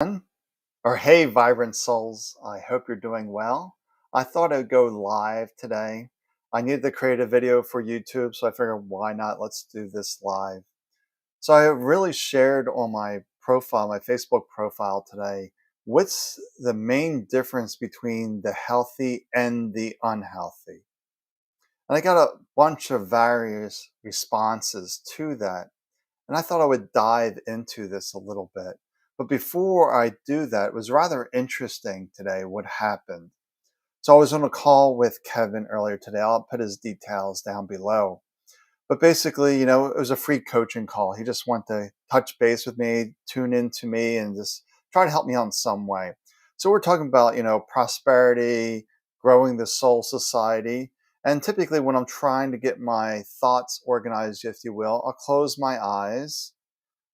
Or hey, vibrant souls. I hope you're doing well. I thought I'd go live today. I needed to create a video for YouTube, so I figured why not? Let's do this live. So I really shared on my profile, my Facebook profile today, what's the main difference between the healthy and the unhealthy? And I got a bunch of various responses to that. And I thought I would dive into this a little bit. But before I do that, it was rather interesting today what happened. So I was on a call with Kevin earlier today. I'll put his details down below. But basically, it was a free coaching call. He just wanted to touch base with me, tune into me, and just try to help me out in some way. So we're talking about, prosperity, growing the soul society. And typically, when I'm trying to get my thoughts organized, if you will, I'll close my eyes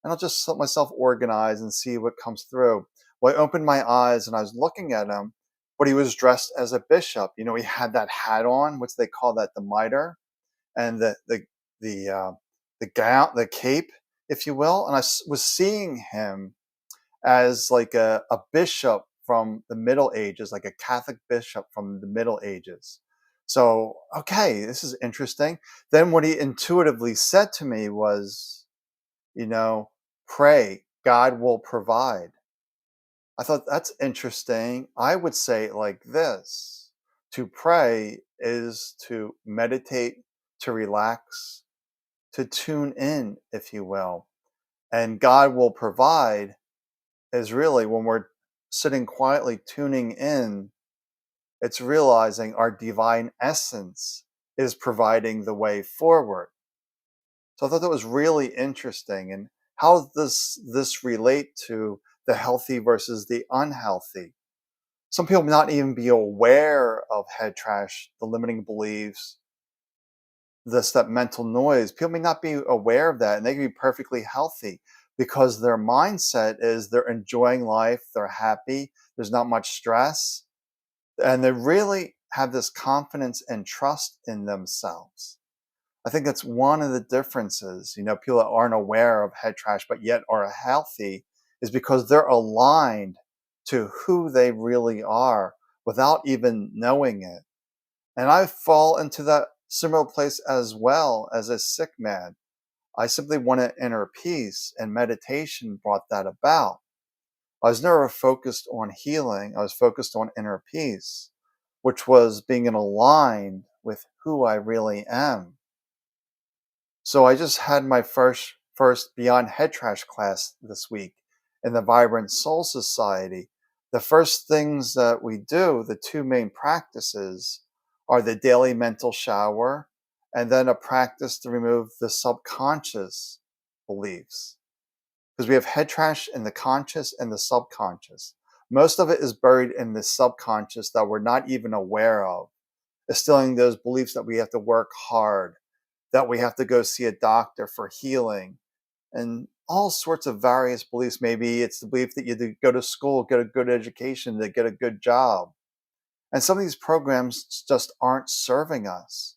and I'll just let myself organize and see what comes through. Well, I opened my eyes and I was looking at him, but he was dressed as a bishop. He had that hat on, which they call that the mitre, and the the gown, the cape, if you will. And was seeing him as like a bishop from the Middle Ages, like a Catholic bishop from the Middle Ages. So, okay, this is interesting. Then what he intuitively said to me was, you know, pray, God will provide. I thought that's interesting. I would say it like this: to pray is to meditate, to relax, to tune in, if you will. And God will provide is really when we're sitting quietly tuning in, it's realizing our divine essence is providing the way forward. So I thought that was really interesting. And how does this relate to the healthy versus the unhealthy? Some people may not even be aware of head trash, the limiting beliefs, that mental noise. People may not be aware of that, and they can be perfectly healthy because their mindset is they're enjoying life, they're happy, there's not much stress, and they really have this confidence and trust in themselves. I think that's one of the differences. People that aren't aware of head trash but yet are healthy is because they're aligned to who they really are without even knowing it. And I fall into that similar place as well as a sick man. I simply wanted inner peace, and meditation brought that about. I was never focused on healing, I was focused on inner peace, which was being in aligned with who I really am. So I just had my first Beyond Head Trash class this week in the Vibrant Soul Society. The first things that we do, the two main practices, are the daily mental shower and then a practice to remove the subconscious beliefs. Because we have head trash in the conscious and the subconscious. Most of it is buried in the subconscious that we're not even aware of, instilling those beliefs that we have to work hard, that we have to go see a doctor for healing, and all sorts of various beliefs. Maybe it's the belief that you have to go to school, get a good education, to get a good job. And some of these programs just aren't serving us.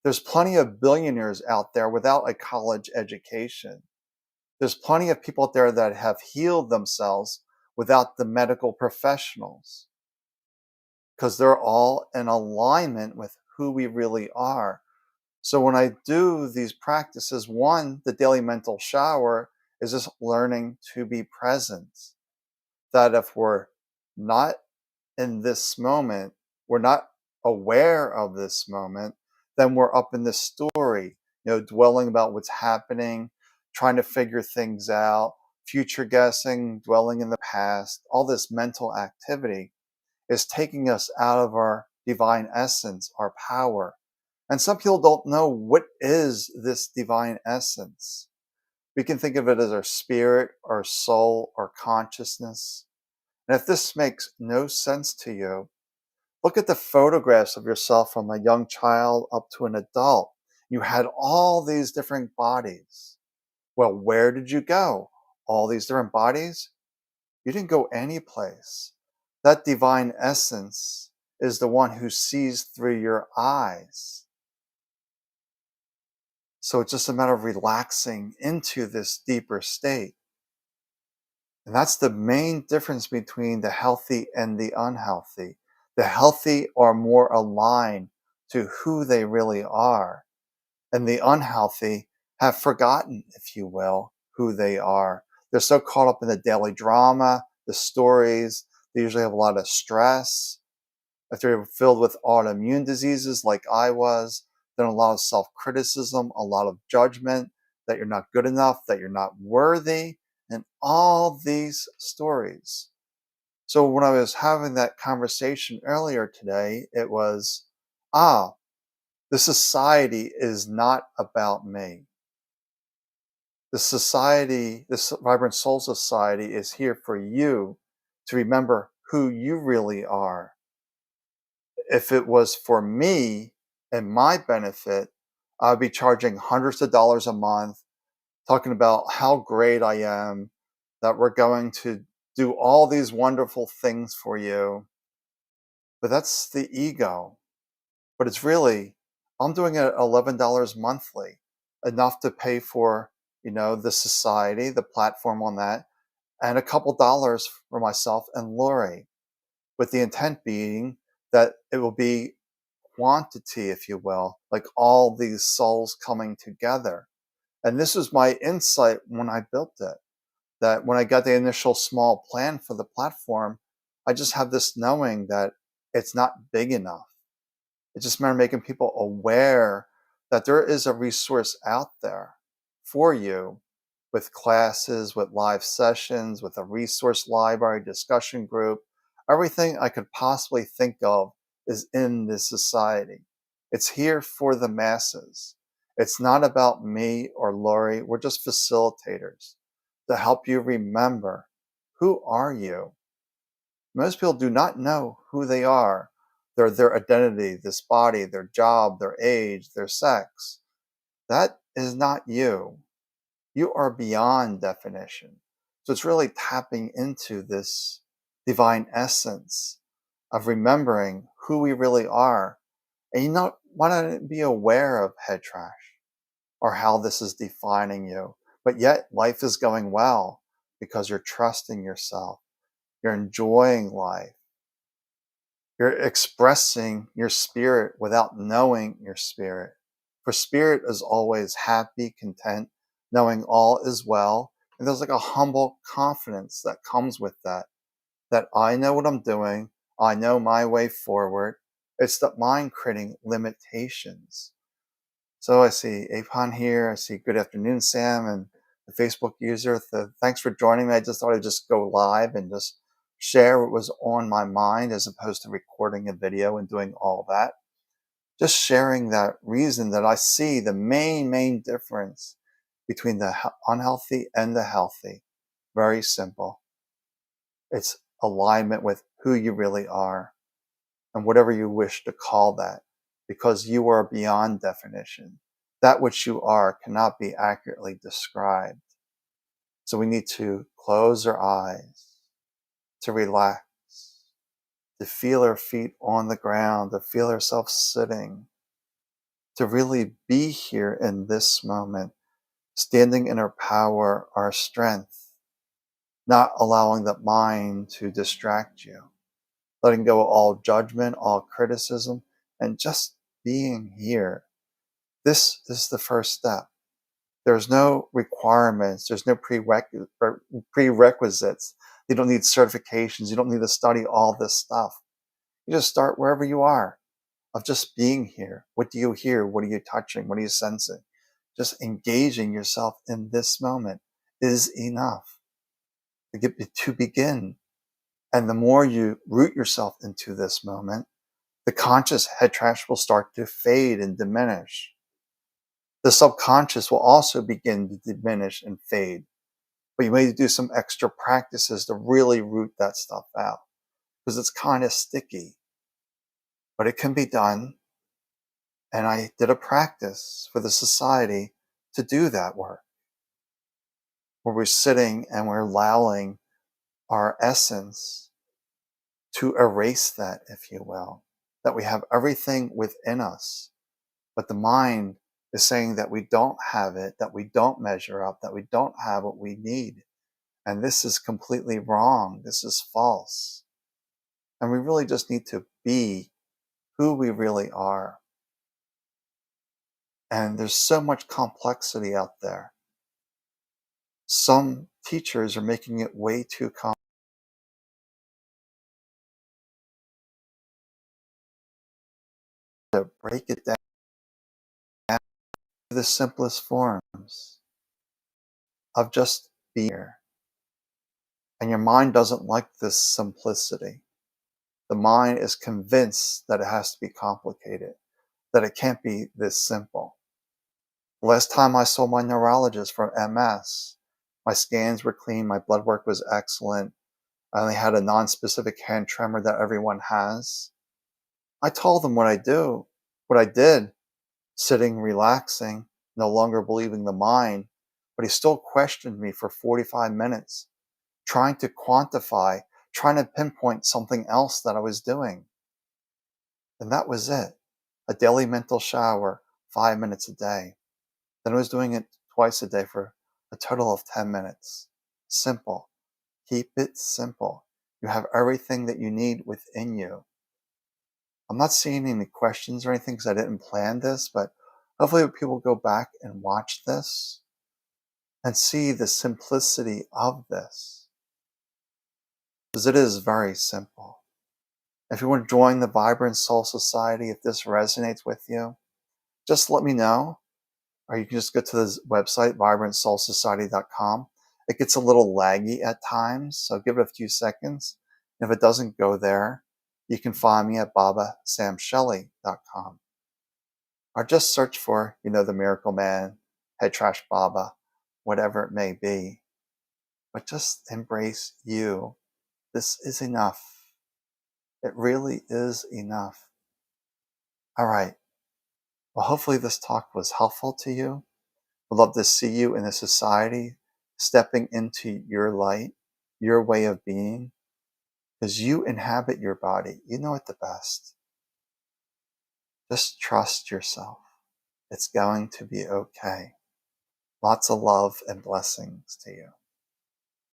There's plenty of billionaires out there without a college education. There's plenty of people out there that have healed themselves without the medical professionals because they're all in alignment with who we really are. So when I do these practices, one, the daily mental shower is just learning to be present. That if we're not in this moment, we're not aware of this moment, then we're up in this story, dwelling about what's happening, trying to figure things out, future guessing, dwelling in the past. All this mental activity is taking us out of our divine essence, our power. And some people don't know what is this divine essence. We can think of it as our spirit, our soul, our consciousness. And if this makes no sense to you, look at the photographs of yourself from a young child up to an adult. You had all these different bodies. Well, where did you go? All these different bodies? You didn't go any place. That divine essence is the one who sees through your eyes. So it's just a matter of relaxing into this deeper state. And that's the main difference between the healthy and the unhealthy. The healthy are more aligned to who they really are, and the unhealthy have forgotten, if you will, who they are. They're so caught up in the daily drama, the stories. They usually have a lot of stress. If they're filled with autoimmune diseases like I was, then a lot of self criticism, a lot of judgment that you're not good enough, that you're not worthy, and all these stories. So when I was having that conversation earlier today, it was, ah, the society is not about me. The society, this Vibrant Soul Society is here for you to remember who you really are. If it was for me and my benefit, I'd be charging hundreds of dollars a month, talking about how great I am, that we're going to do all these wonderful things for you. But that's the ego. But it's really, I'm doing it at $11 monthly, enough to pay for, the society, the platform on that, and a couple dollars for myself and Lori, with the intent being that it will be quantity, if you will, like all these souls coming together. And this was my insight when I built it, that when I got the initial small plan for the platform, I just have this knowing that it's not big enough. It's just matter of making people aware that there is a resource out there for you, with classes, with live sessions, with a resource library, discussion group. Everything I could possibly think of is in this society. It's here for the masses. It's not about me or Lori. We're just facilitators to help you remember, who are you? Most people do not know who they are, their identity, this body, their job, their age, their sex. That is not you. You are beyond definition. So it's really tapping into this divine essence of remembering who we really are. And you not want to be aware of head trash or how this is defining you. But yet life is going well because you're trusting yourself. You're enjoying life. You're expressing your spirit without knowing your spirit. For spirit is always happy, content, knowing all is well. And there's like a humble confidence that comes with that, that I know what I'm doing. I know my way forward. It's the mind creating limitations. So I see Apon here. I see good afternoon, Sam, and the Facebook user. Thanks for joining me. I just thought I'd just go live and just share what was on my mind as opposed to recording a video and doing all that. Just sharing that reason that I see the main difference between the unhealthy and the healthy. Very simple. It's alignment with who you really are and whatever you wish to call that, because you are beyond definition. That which you are cannot be accurately described. So we need to close our eyes, to relax, to feel our feet on the ground, to feel ourselves sitting, to really be here in this moment, standing in our power, our strength, not allowing the mind to distract you, letting go of all judgment, all criticism, and just being here. This is the first step. There's no requirements. There's no prerequisites. You don't need certifications. You don't need to study all this stuff. You just start wherever you are, of just being here. What do you hear? What are you touching? What are you sensing? Just engaging yourself in this moment is enough to begin. And the more you root yourself into this moment, the conscious head trash will start to fade and diminish. The subconscious will also begin to diminish and fade. But you may do some extra practices to really root that stuff out, because it's kind of sticky. But it can be done. And I did a practice for the society to do that work, where we're sitting and we're allowing our essence to erase that, if you will, that we have everything within us. But the mind is saying that we don't have it, that we don't measure up, that we don't have what we need. And this is completely wrong. This is false. And we really just need to be who we really are. And there's so much complexity out there. Some teachers are making it way too complex to break it down to the simplest forms of just being here. And your mind doesn't like this simplicity. The mind is convinced that it has to be complicated, that it can't be this simple. Last time I saw my neurologist for MS, my scans were clean, my blood work was excellent. I only had a non-specific hand tremor that everyone has. I told them what I did, sitting, relaxing, no longer believing the mind, but he still questioned me for 45 minutes, trying to quantify, trying to pinpoint something else that I was doing. And that was it. A daily mental shower, 5 minutes a day. Then I was doing it twice a day for a total of 10 minutes. Simple. Keep it simple. You have everything that you need within you. I'm not seeing any questions or anything because I didn't plan this, but hopefully people go back and watch this and see the simplicity of this, because it is very simple. If you want to join the Vibrant Soul Society, if this resonates with you, just let me know. Or you can just go to the website, vibrantsoulsociety.com. It gets a little laggy at times, so give it a few seconds. And if it doesn't go there, you can find me at babasamshelley.com. Or just search for, the Miracle Man, Head Trash Baba, whatever it may be. But just embrace you. This is enough. It really is enough. All right. Well, hopefully this talk was helpful to you. Would love to see you in a society stepping into your light, your way of being, because you inhabit your body. You know it the best. Just trust yourself. It's going to be okay. Lots of love and blessings to you.